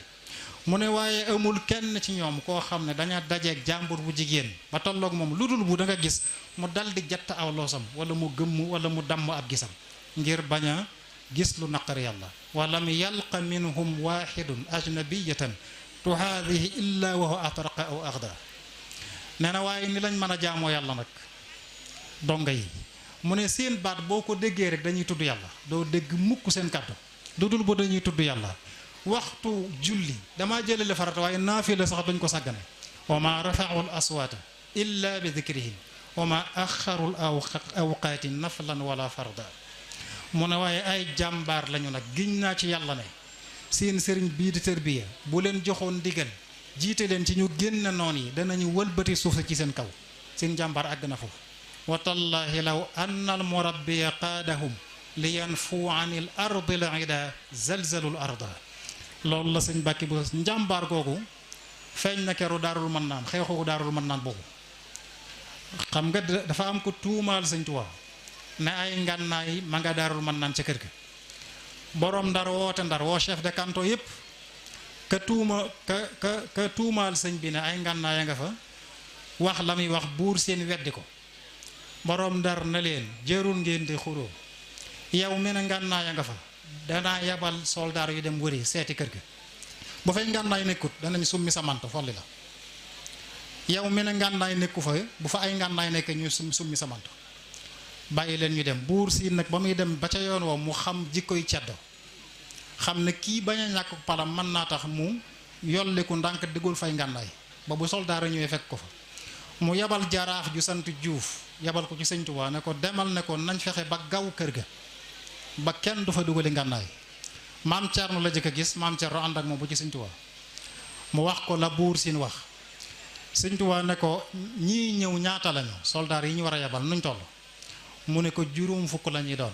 mu ne waaye amul kenn ci ñoom koo xam ne daña dajeeg jàmbur bu jigéen ba tolloog moom lu dul bu da nga gis mu dal di jatt aw loosam wala mu gëmm wala mu damm ab gisam ngir bañ a gis lu naqar yàlla walam yalqa minhum waxidun ajnabiyatan tuhaadihi illa wa huwa atraqa aw axda nee na waaye ni lañ mën a jaamoo yàlla nag donga yi mu ne seen baat boo ko déggee rek dañuy tudd yàlla doo dégg mukk seen kàddu lu dul bu dañuy tudd yàlla waxtu julli damaa jëlale farata waaye naafila sax duñ ko sàggane wa ma rafa'u al aswaata illa bi dikrihim wa ma axaru al awqaati naflan wala farda mu ne waaye ay jàmbaar lañu nag giñ naa ci yàlla ne seen sëriñ bii di tërbiya bu leen joxoon ndigal jiite leen ci ñu génn noon yi danañu wëlbati suuf ci seen kaw seen jàmbaar àgg na foofu wa tallahi law anna al murabbiya qaadahum li yanfu an il ardi la ida zalzalul arda loolu la sëñ bàkki bu njàmbaar googu feeñ na keru daarul mën naan xeexu daarul mën naan boobu xam nga dafa am ko tuumaal sëñ Tuubaa ne ay ngànnaay ma nga daarul mën naan ca kër ga boroom ndar woote ndar woo chef de canton yépp ka tuumaal sëñ bi ne ay ngànnaay a nga fa wax la muy wax buur seen weddi ko boroom ndar na leen jërul ngeen di xuroo yow mi ne ngànnaay a nga fa danaa yabal soldaar yu dem wëri seeti kër ga bu fay ngànnaay nekkut danañ summi sa manto folli la yow mi ne ngànnaay nekku fa bu fa ay ngànnaay nekk ñu summi sa manto bàyyi leen ñu dem buur siin nag ba muy dem ba ca yoon woo mu xam jikkoy ceddo xam ne kii bañ a ñàkk palam mën naa tax mu yolliku ndànk diggul fay ngànnaay ba bu soldaar ñëwee fekk ko fa mu yabal jaraaf ju sant Juuf yabal ko ci Sëñ Tuubaa ne ko demal ne ko nañ fexe ba gaw kër ga ba kenn du fa dugali ngànnaay maam Cerno la jëkk a gis maam Cerno ànd ak moom bu ci Sëñ Tuubaa mu wax ko la buur siin wax Sëñ Tuubaa ne ko ñii ñëw ñaata lañu soldaar yi ñu war a yabal nuñ toll mu ne ko juróom fukk la ñuy doon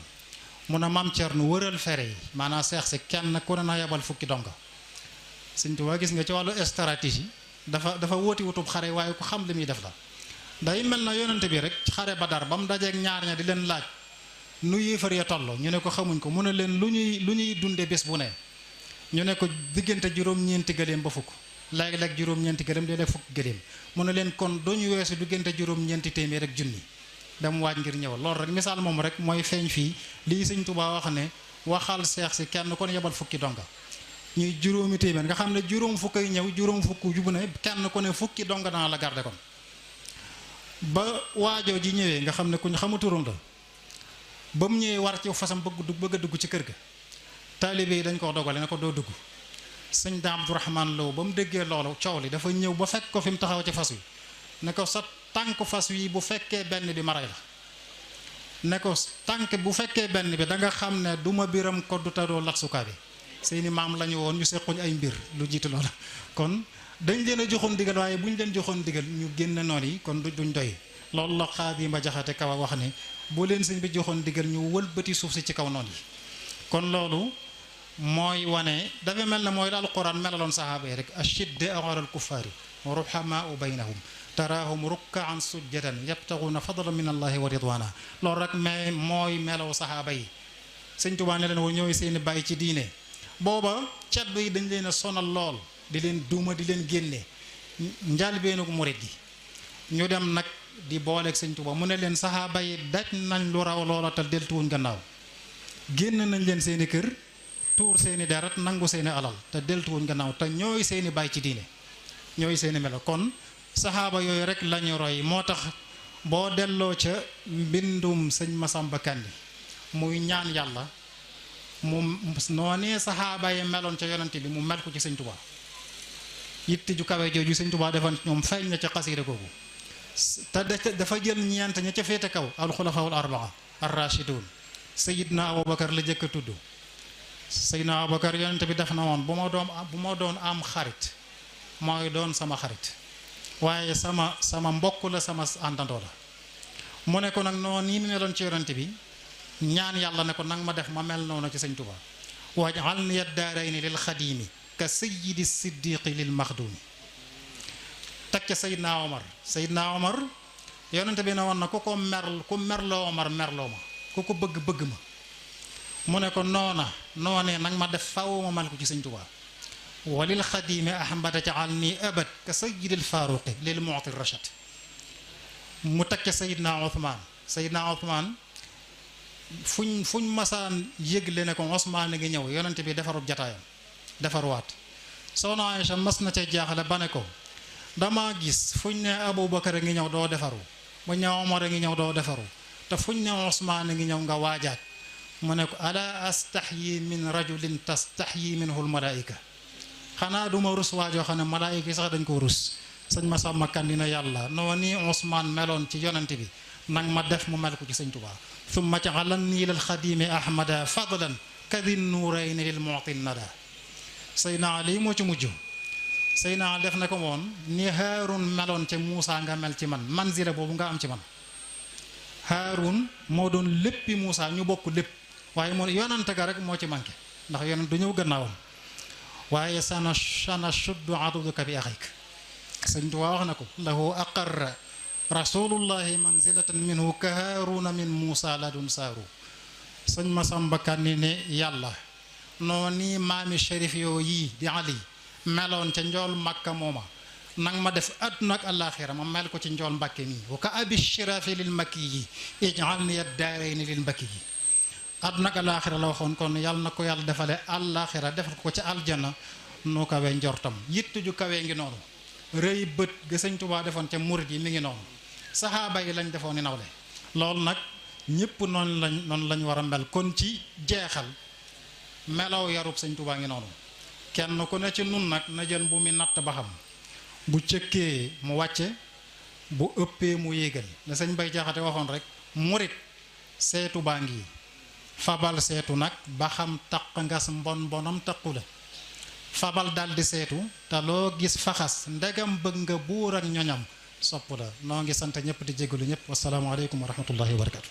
mu ne maam Cerno wëral fere yi maanaam seex si kenn ku ne na yabal fukki donga Sëñ Tuubaa gis nga ci wàllu stratégie dafa wóoti wutub xare waaye ku xam li muy def la day mel na yonente bi rek xare Badar ba mu dajeeg ñaar ña di leen laaj nu yéefar ya toll ñu ne ko xamuñ ko mu ne leen lu ñuy dunde bés bu ne ñu ne ko diggante juróom-ñeenti gëléem ba fukk léeg-léeg juróom-ñeenti gëléem léeg-léeg fukk gëléem mu ne leen kon duñu weesu diggante juróom-ñeenti téeméer ak junni dem waaj ngir ñëw loolu rek misaal moom rek mooy feeñ fii lii Sëñ Tuubaa wax ne waxal seex si kenn kon yebal fukki donga ñuy juróomi téeméer nga xam ne juróom fukk ay ñëw juróom fukk jubu ne kenn ku ne fukki donga dana la garde kon ba waajoo ji ñëwee nga xam ne kuñ xamu turam la ba mu ñëwee war ci fasam bëgg a dugg ci kër ga taalibe yi dañ koo dogale ne ko doo dugg sëñ Daam Abdourahman Lo ba mu déggee loolu coow li dafa ñëw ba fekk ko fi mu taxaw ci fas wi ne ko sa tànk fas wi bu fekkee benn bi maray la ne ko tànk bu fekkee benn bi da nga xam ne du ma biram ko du tadoo lax sukaa bi seeni maam la ñu woon ñu sequñ ay mbir lu jiitu loola kon dañ leen a joxoon digal waaye bu ñu leen joxoon digal ñu génn noonu yi kon duñ doy loolu la Xaadima Jaxate Ka wax ne boo leen sëñ bi joxoon digal ñu wëlbati suuf si ci kaw noonu yi kon loolu mooy wane dafa mel ne mooy la alquran melaloon sahaaba yi rek ashiddaa'u alal kuffaari ruhamaa'u baynahum taraahum rukkaan sujjadan yabtaxuuna fadlan min allahi wa ridwaana loolu rek mais mooy melaw sahaaba yi Sëñ Tuubaa ne leen woo ñooy seeni bàyyi ci diine booba caddu yi dañ leen a sonal lool di leen duuma di leen génne njaalbeenu murit gi ñu dem nag di booleeg Sëñ Tuubaa mu ne leen sahaaba yi daj nañ lu raw loola te deltuwuñ gannaaw génn nañ leen seeni kër tuur seeni deret nangu seeni alal te deltuwuñ gannaaw te ñooy seeni bàyyi ci diine ñooy seeni melo kon saxaaba yooyu rek lañu roy moo tax boo delloo ca mbindum sëñ Masamba Kanni muy ñaan yàlla mu noonee saxaaba yi meloon ca yonante bi mu mel ko ci Sëñ Tuubaa yitti ju kawe jooju Sëñ Tuubaa defan ñoom feeñ na ca xasiida googu te dafa jël ñeent ña ca féete kaw alxulafaawul arbaa ar-rashidun Seydina Abubakar la jëkk a tudd Seydina Abubakar yonante bi def na woon bu ma doon am xarit mooy doon sama xarit waaye sama mbokk la sama àndandoo la mu ne ko nag noonu nii mu meloon ci yonante bi ñaan yàlla ne ko nag ma def ma mel noonu ci Sëñ Tuubaa waj'alni ad-daarayni lil xadiimi ka sayyidi siddiqi lil maxduumi teg ca Seydina Omar yonante bi ne woon na ku merloo Omar merloo ma ku ko bëgg ma mu ne ko noonee nag ma def faw ma mel ko ci Sëñ Tuubaa walil xadimi ahmada ja'alni abad ka sayyidil faaruqi lil mu'ti rashad mu teg ca Seydina Othman fuñ masaan yëgle ne ko Ousmane ngi ñëw yonente bi defarub jataayam defarwaat soxna Aïcha mas na ca jaaxle ba ne ko dama gis fuñ ne Aboubacar a ngi ñëw doo defaru buñ ne Omar a ngi ñëw doo defaru te fuñ ne Ousmane a ngi ñëw nga waajaat mu ne ko ala astahyi min rajulin tastahyi minhu almalaika xanaa duma rus waajoo xam ne malaayika yi sax dañ ko rus sëñ Masamba Kanni na yàlla noo nii Ousmane meloon ci yonante bi nag ma def mu mel ko ci Sëñ Tuubaa summa ja'alani lil xadimi ahmada fadlan kadi nuurayni lil mu'ti nada Seydina Ali moo ci mujj Seydina Ali def na ko woon ni Haarun meloon ca Muusa nga mel ci man manzila boobu nga am ci man Haarun moo doon léppi Muusa ñu bokk lépp waaye moo yonante ga rek moo ci manqué ndax yonante du ñëw gannaawam waaye sana shuddu aduduka bi axik Sëñ Tuubaa wax na ko lahu aqarra rasulullahi manzilatan minhu ka haaruna min Muusa ladun saaru sëñ Masamba Kanni ne yàlla noo nii maami shérif yoo yii di Ali meloon ca njool Makka mooma nang ma def àdduna ak àllaaxira ma mel ko ci njool Mbàkke mi wa ka abi shirafi lil makki yi ij'alni ad-daarayni lil mbakki yi àdduna ak àllaaxira la waxoon kon yàlla na ko yàlla defale àllaaxira defal ko ci aljana nu kawe njortam yitt ju kawe ngi noonu rëy bët ga Sëñ Tuubaa defoon ca murit yi mi ngi noonu saxaaba yi lañ defoon ni nawle loolu nag ñëpp noonu lañ war a mel kon ci jeexal melaw yarub Sëñ Tuubaa ngi noonu kenn ku ne ci nun nag na jël bu mi natt ba xam bu cëkkee mu wàcce bu ëppee mu yéegal la sëñ Bay Jaxate waxoon rek murit seetu baa ngi fabal seetu nag ba xam taq ngas mbonam taqu la fabal daldi seetu te loo gis faxas ndegam bëgg nga buur ak ñoñam sopp la noo ngi sant ñëpp di jégalu ñëpp wassalaamu aleykum wa rahmatullahi wa barakatu